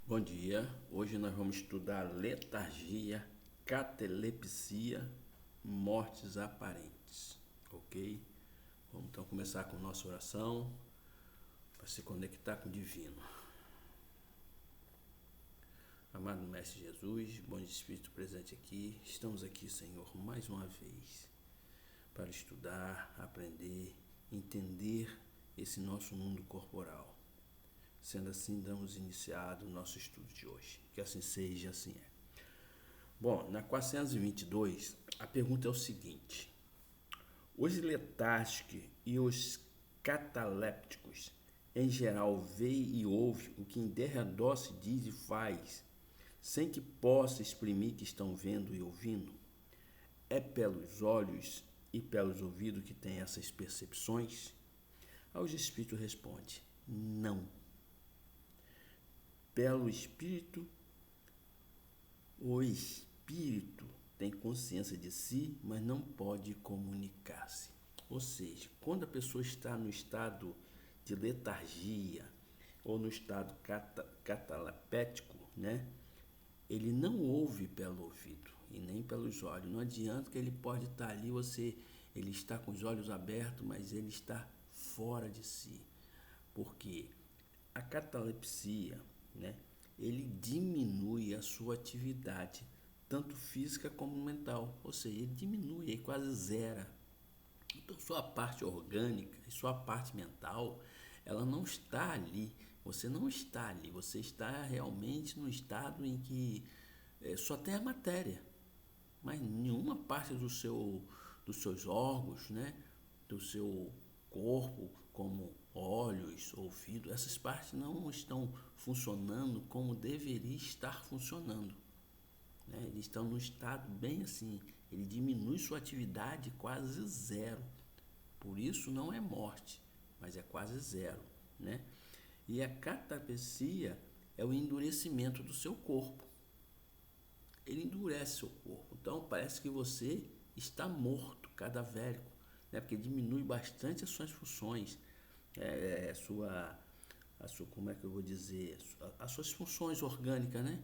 Bom dia, hoje nós vamos estudar letargia, catalepsia, mortes aparentes, ok? Vamos então começar com nossa oração para se conectar com o divino. Amado Mestre Jesus, bom Espírito presente aqui, estamos aqui, Senhor, mais uma vez para estudar, aprender, entender esse nosso mundo corporal. Sendo assim, damos iniciado o nosso estudo de hoje. Que assim seja, assim é. Bom, na 422, a pergunta é o seguinte: os letárgicos e os catalépticos, em geral, veem e ouvem o que em derredor se diz e faz, sem que possa exprimir que estão vendo e ouvindo? É pelos olhos e pelos ouvidos que têm essas percepções? Aí os espíritos respondem: não. Pelo espírito, o espírito tem consciência de si, mas não pode comunicar-se. Ou seja, quando a pessoa está no estado de letargia ou no estado catalepético, né? Ele não ouve pelo ouvido e nem pelos olhos. Não adianta que ele pode estar ali, ele está com os olhos abertos, mas ele está fora de si. Porque a catalepsia, né, ele diminui a sua atividade, tanto física como mental. Ou seja, ele diminui, ele quase zera. Então, sua parte orgânica e sua parte mental, ela não está ali. Você não está ali. Você está realmente no estado em que só tem a matéria, mas nenhuma parte dos seus órgãos, né, do seu corpo, como olhos, ouvido, essas partes não estão funcionando como deveria estar funcionando, né? Eles estão num estado bem assim, ele diminui sua atividade quase zero. Por isso não é morte, mas é quase zero, né? E a catalepsia é o endurecimento do seu corpo. Ele endurece seu corpo. Então parece que você está morto, cadavérico, né? Porque diminui bastante as suas funções, como é que eu vou dizer, as suas funções orgânicas, né?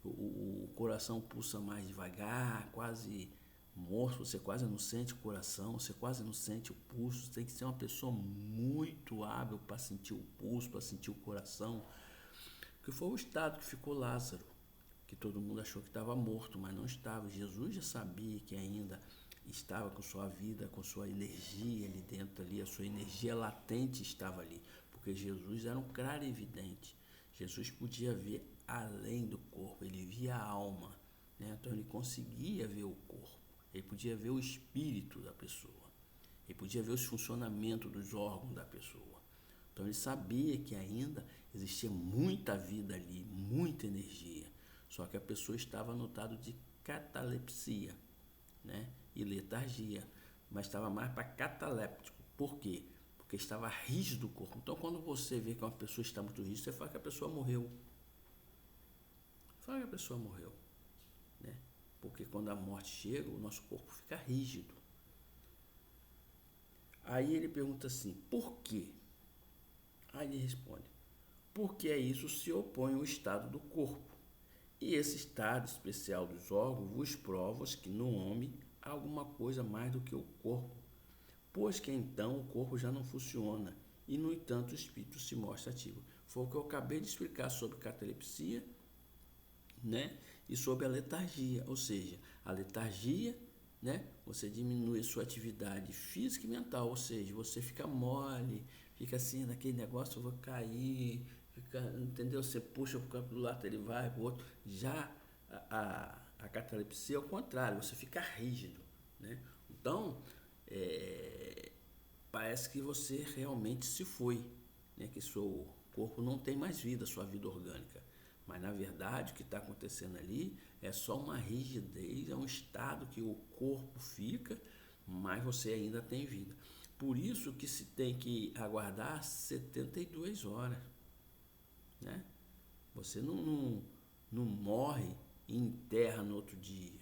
O coração pulsa mais devagar, quase morto, você quase não sente o coração, você quase não sente o pulso. Você tem que ser uma pessoa muito hábil para sentir o pulso, para sentir o coração. Que foi o estado que ficou Lázaro, que todo mundo achou que estava morto, mas não estava. Jesus já sabia que ainda estava com sua vida, com sua energia ali dentro, ali, a sua energia latente estava ali, porque Jesus era um clarividente. Jesus podia ver além do corpo, ele via a alma, né? Então ele conseguia ver o corpo, ele podia ver o espírito da pessoa, ele podia ver os funcionamentos dos órgãos da pessoa. Então ele sabia que ainda existia muita vida ali, muita energia. Só que a pessoa estava no estado de catalepsia, né? E letargia, mas estava mais para cataléptico. Por quê? Porque estava rígido o corpo. Então quando você vê que uma pessoa está muito rígida, você fala que a pessoa morreu. Fala que a pessoa morreu, né? Porque quando a morte chega, o nosso corpo fica rígido. Aí ele pergunta assim, por quê? Aí ele responde, porque a isso se opõe o estado do corpo. E esse estado especial dos órgãos vos prova que no homem há alguma coisa mais do que o corpo, pois que então o corpo já não funciona, e no entanto o espírito se mostra ativo. Foi o que eu acabei de explicar sobre catalepsia, né? E sobre a letargia, ou seja, a letargia, né? Você diminui a sua atividade física e mental, ou seja, você fica mole, fica assim, naquele negócio, eu vou cair, fica, entendeu? Você puxa para o lado, ele vai para o outro. Já a catalepsia é o contrário, você fica rígido, né? Então, parece que você realmente se foi, né? Que seu corpo não tem mais vida, sua vida orgânica. Mas na verdade o que está acontecendo ali é só uma rigidez, é um estado que o corpo fica, mas você ainda tem vida. Por isso que se tem que aguardar 72 horas, né? Você não morre e enterra no outro dia,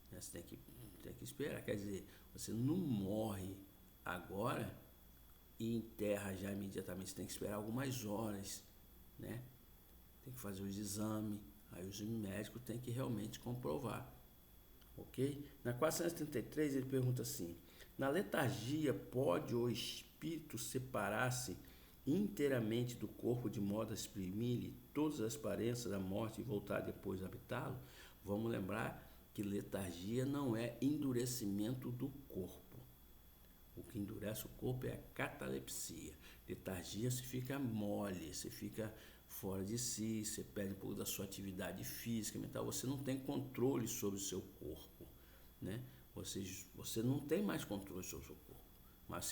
né? Você tem que esperar, quer dizer, você não morre agora e enterra já imediatamente, você tem que esperar algumas horas, né? que fazer os exames, aí os médicos têm que realmente comprovar, ok? Na 433 ele pergunta assim: na letargia pode o espírito separar-se inteiramente do corpo de modo a exprimir-lhe todas as aparências da morte e voltar depois a habitá-lo? Vamos lembrar que letargia não é endurecimento do corpo. O que endurece o corpo é a catalepsia. Letargia, você fica mole, você fica fora de si, você perde um pouco da sua atividade física, mental, você não tem controle sobre o seu corpo, né? Você não tem mais controle sobre o seu corpo. Mas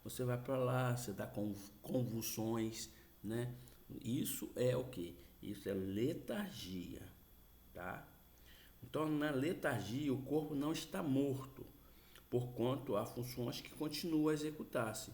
você vai para lá, você dá convulsões, né? Isso é o quê? Isso é letargia, tá? Então, na letargia, o corpo não está morto, porquanto há funções que continuam a executar-se.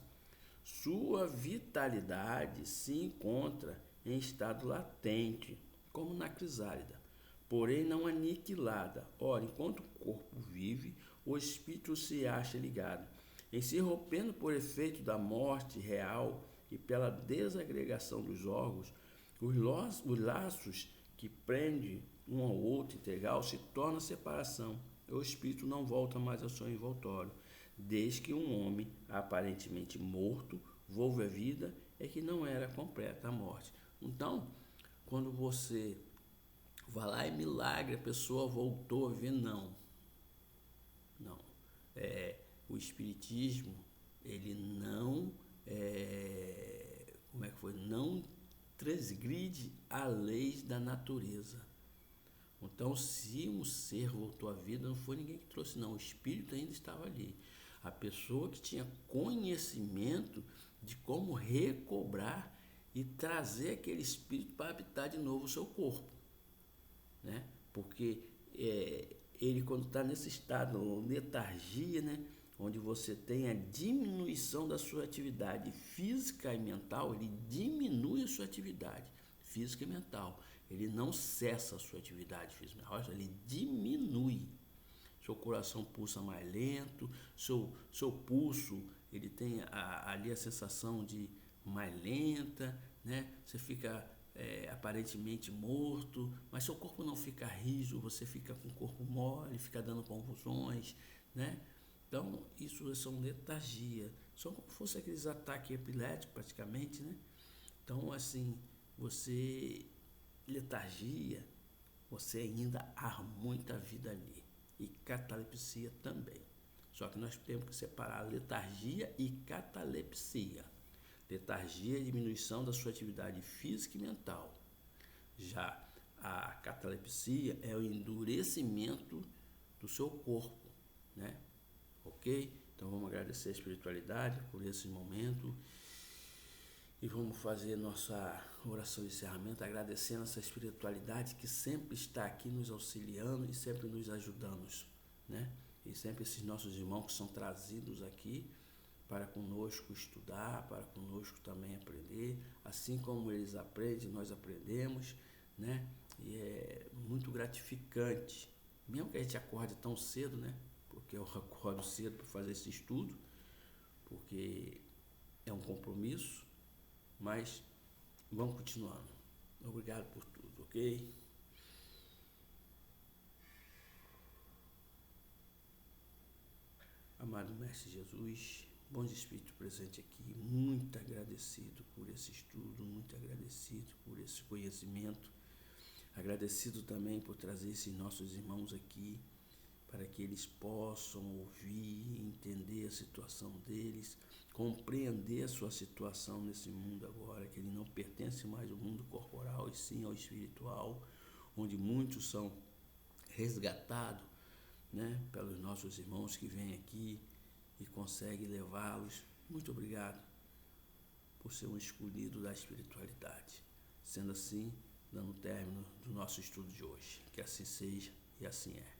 Sua vitalidade se encontra em estado latente, como na crisálida, porém não aniquilada. Ora, enquanto o corpo vive, o espírito se acha ligado. Em se rompendo por efeito da morte real e pela desagregação dos órgãos, os laços que prendem um ao outro integral se tornam separação. O espírito não volta mais ao seu envoltório, desde que um homem aparentemente morto volve à vida, é que não era completa a morte. Então, quando você vai lá e milagre, a pessoa voltou a ver, não. O espiritismo, ele não, não transgride a lei da natureza. Então, se um ser voltou à vida, não foi ninguém que trouxe, não. O espírito ainda estava ali. A pessoa que tinha conhecimento de como recobrar e trazer aquele espírito para habitar de novo o seu corpo, né? Porque ele, quando está nesse estado de letargia, né, onde você tem a diminuição da sua atividade física e mental, ele diminui a sua atividade física e mental. Ele não cessa a sua atividade física, ele diminui. Seu coração pulsa mais lento, seu pulso, ele tem ali a sensação de mais lenta, né? Você fica aparentemente morto, mas seu corpo não fica rígido, você fica com o corpo mole, fica dando convulsões, né? Então, isso são letargia, são como se fosse aqueles ataques epiléticos praticamente, né? Então, assim, letargia, você ainda há muita vida ali. E catalepsia também. Só que nós temos que separar letargia e catalepsia. Letargia é a diminuição da sua atividade física e mental. Já a catalepsia é o endurecimento do seu corpo, né? Ok? Então vamos agradecer a espiritualidade por esse momento. E vamos fazer nossa oração de encerramento, agradecendo essa espiritualidade que sempre está aqui nos auxiliando e sempre nos ajudando, né? E sempre esses nossos irmãos que são trazidos aqui para conosco estudar, para conosco também aprender, assim como eles aprendem, nós aprendemos, né? E é muito gratificante, mesmo que a gente acorde tão cedo, né? Porque eu acordo cedo para fazer esse estudo, porque é um compromisso. Mas vamos continuando. Obrigado por tudo, ok? Amado Mestre Jesus, bons espíritos presentes aqui, muito agradecido por esse estudo, muito agradecido por esse conhecimento, agradecido também por trazer esses nossos irmãos aqui, para que eles possam ouvir, entender a situação deles, compreender a sua situação nesse mundo agora, que ele não pertence mais ao mundo corporal, e sim ao espiritual, onde muitos são resgatados, né, pelos nossos irmãos que vêm aqui e conseguem levá-los. Muito obrigado por ser um escolhido da espiritualidade. Sendo assim, dando término do nosso estudo de hoje. Que assim seja e assim é.